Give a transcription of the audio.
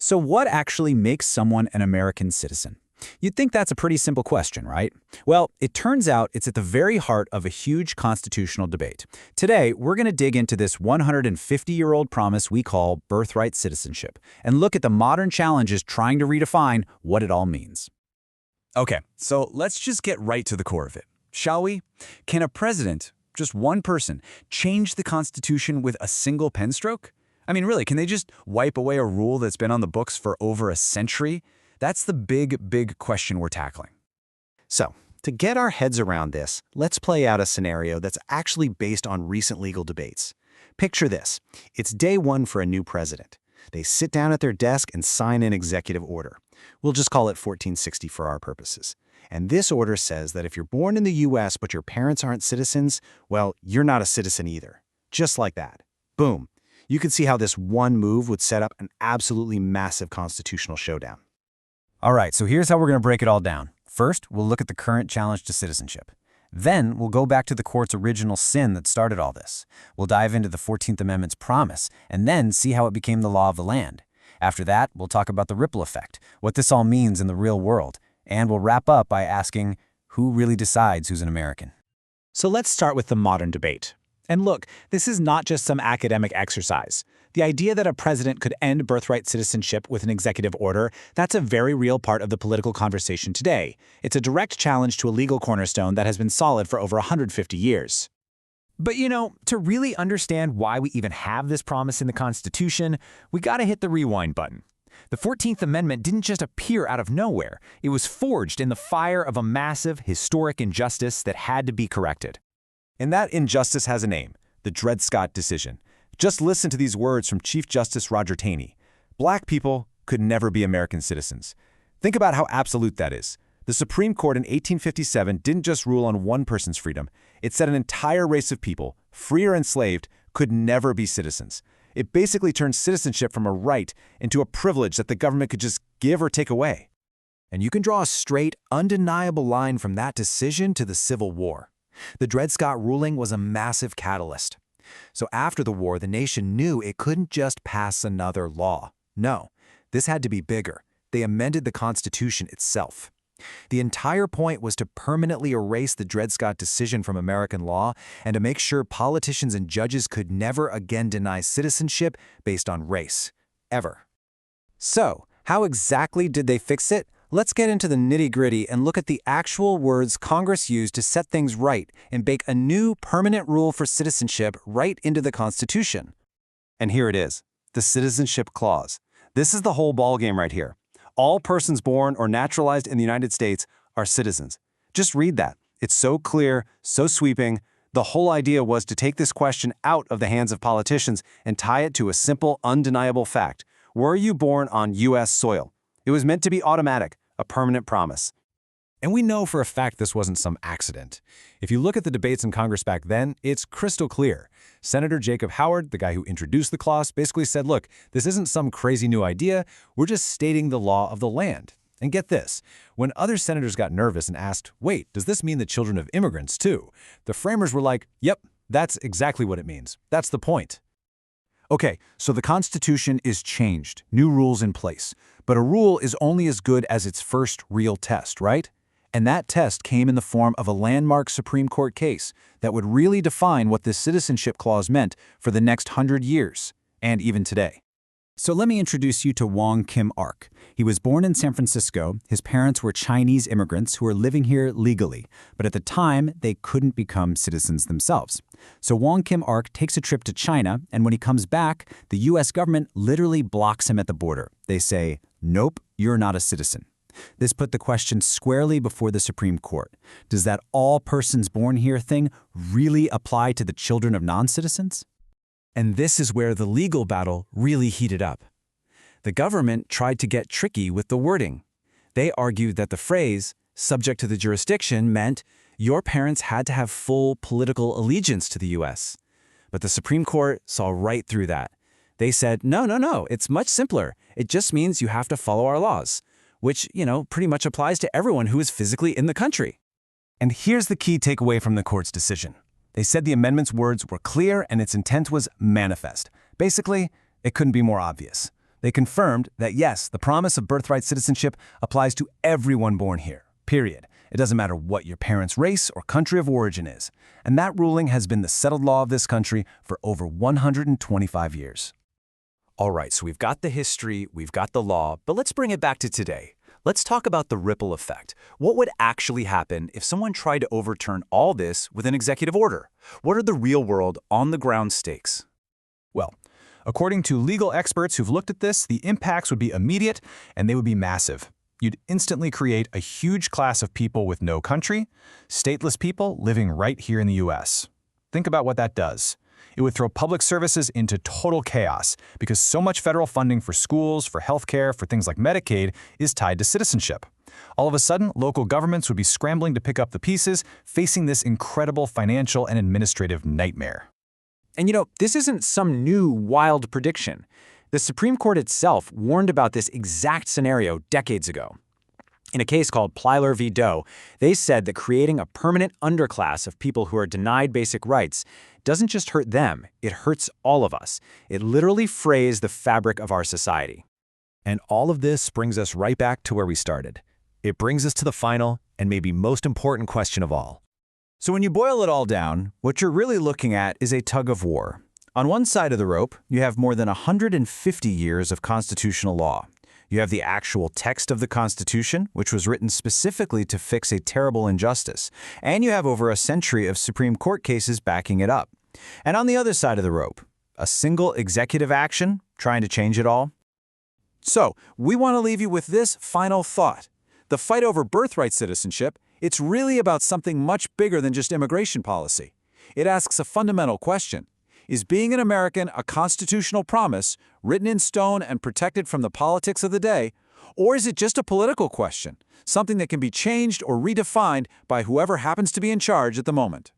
So what actually makes someone an American citizen? You'd think that's a pretty simple question, right? Well, it turns out it's at the very heart of a huge constitutional debate. Today, we're going to dig into this 150-year-old promise we call birthright citizenship and look at the modern challenges trying to redefine what it all means. Okay, so let's just get right to the core of it, shall we? Can a president, just one person, change the Constitution with a single pen stroke? I mean, really, can they just wipe away a rule that's been on the books for over a century? That's the big question we're tackling. So, to get our heads around this, let's play out a scenario that's actually based on recent legal debates. Picture this. It's day one for a new president. They sit down at their desk and sign an executive order. We'll just call it 1460 for our purposes. And this order says that if you're born in the US but your parents aren't citizens, well, you're not a citizen either. Just like that. Boom. You can see how this one move would set up an absolutely massive constitutional showdown. All right, so here's how we're going to break it all down. First, we'll look at the current challenge to citizenship. Then, we'll go back to the court's original sin that started all this. We'll dive into the 14th Amendment's promise, and then see how it became the law of the land. After that, we'll talk about the ripple effect, what this all means in the real world, and we'll wrap up by asking, who really decides who's an American? So let's start with the modern debate. And look, this is not just some academic exercise. The idea that a president could end birthright citizenship with an executive order, that's a very real part of the political conversation today. It's a direct challenge to a legal cornerstone that has been solid for over 150 years. But to really understand why we even have this promise in the Constitution, we gotta hit the rewind button. The 14th Amendment didn't just appear out of nowhere. It was forged in the fire of a massive, historic injustice that had to be corrected. And that injustice has a name, the Dred Scott decision. Just listen to these words from Chief Justice Roger Taney. Black people could never be American citizens. Think about how absolute that is. The Supreme Court in 1857 didn't just rule on one person's freedom. It said an entire race of people, free or enslaved, could never be citizens. It basically turned citizenship from a right into a privilege that the government could just give or take away. And you can draw a straight, undeniable line from that decision to the Civil War. The Dred Scott ruling was a massive catalyst. So after the war, the nation knew it couldn't just pass another law. No, this had to be bigger. They amended the Constitution itself. The entire point was to permanently erase the Dred Scott decision from American law and to make sure politicians and judges could never again deny citizenship based on race. Ever. So, how exactly did they fix it? Let's get into the nitty-gritty and look at the actual words Congress used to set things right and bake a new permanent rule for citizenship right into the Constitution. And here it is, the Citizenship Clause. This is the whole ballgame right here. All persons born or naturalized in the United States are citizens. Just read that. It's so clear, so sweeping. The whole idea was to take this question out of the hands of politicians and tie it to a simple, undeniable fact. Were you born on U.S. soil? It was meant to be automatic, a permanent promise. And we know for a fact this wasn't some accident. If you look at the debates in Congress back then, it's crystal clear. Senator Jacob Howard, the guy who introduced the clause, basically said, look, this isn't some crazy new idea, we're just stating the law of the land. And get this, when other senators got nervous and asked, wait, does this mean the children of immigrants too? The framers were like, yep, that's exactly what it means. That's the point. Okay, so the Constitution is changed, new rules in place. But a rule is only as good as its first real test, right? And that test came in the form of a landmark Supreme Court case that would really define what this citizenship clause meant for the next 100 years, and even today. So let me introduce you to Wong Kim Ark. He was born in San Francisco. His parents were Chinese immigrants who were living here legally, but at the time, they couldn't become citizens themselves. So Wong Kim Ark takes a trip to China, and when he comes back, the U.S. government literally blocks him at the border. They say, nope, you're not a citizen. This put the question squarely before the Supreme Court. Does that all persons born here thing really apply to the children of non-citizens? And this is where the legal battle really heated up. The government tried to get tricky with the wording. They argued that the phrase, subject to the jurisdiction, meant your parents had to have full political allegiance to the U.S. But the Supreme Court saw right through that. They said, no, it's much simpler. It just means you have to follow our laws, which, pretty much applies to everyone who is physically in the country. And here's the key takeaway from the court's decision. They said the amendment's words were clear and its intent was manifest. Basically, it couldn't be more obvious. They confirmed that yes, the promise of birthright citizenship applies to everyone born here, period. It doesn't matter what your parents' race or country of origin is. And that ruling has been the settled law of this country for over 125 years. All right, so we've got the history, we've got the law, but let's bring it back to today. Let's talk about the ripple effect. What would actually happen if someone tried to overturn all this with an executive order? What are the real-world, on-the-ground stakes? Well, according to legal experts who've looked at this, the impacts would be immediate and they would be massive. You'd instantly create a huge class of people with no country, stateless people living right here in the U.S. Think about what that does. It would throw public services into total chaos because so much federal funding for schools, for healthcare, for things like Medicaid is tied to citizenship. All of a sudden, local governments would be scrambling to pick up the pieces, facing this incredible financial and administrative nightmare. And this isn't some new, wild prediction. The Supreme Court itself warned about this exact scenario decades ago. In a case called Plyler v. Doe, they said that creating a permanent underclass of people who are denied basic rights doesn't just hurt them, it hurts all of us. It literally frays the fabric of our society. And all of this brings us right back to where we started. It brings us to the final and maybe most important question of all. So when you boil it all down, what you're really looking at is a tug of war. On one side of the rope, you have more than 150 years of constitutional law. You have the actual text of the Constitution, which was written specifically to fix a terrible injustice. And you have over a century of Supreme Court cases backing it up. And on the other side of the rope, a single executive action trying to change it all. So, we want to leave you with this final thought. The fight over birthright citizenship, it's really about something much bigger than just immigration policy. It asks a fundamental question. Is being an American a constitutional promise, written in stone and protected from the politics of the day, or is it just a political question, something that can be changed or redefined by whoever happens to be in charge at the moment?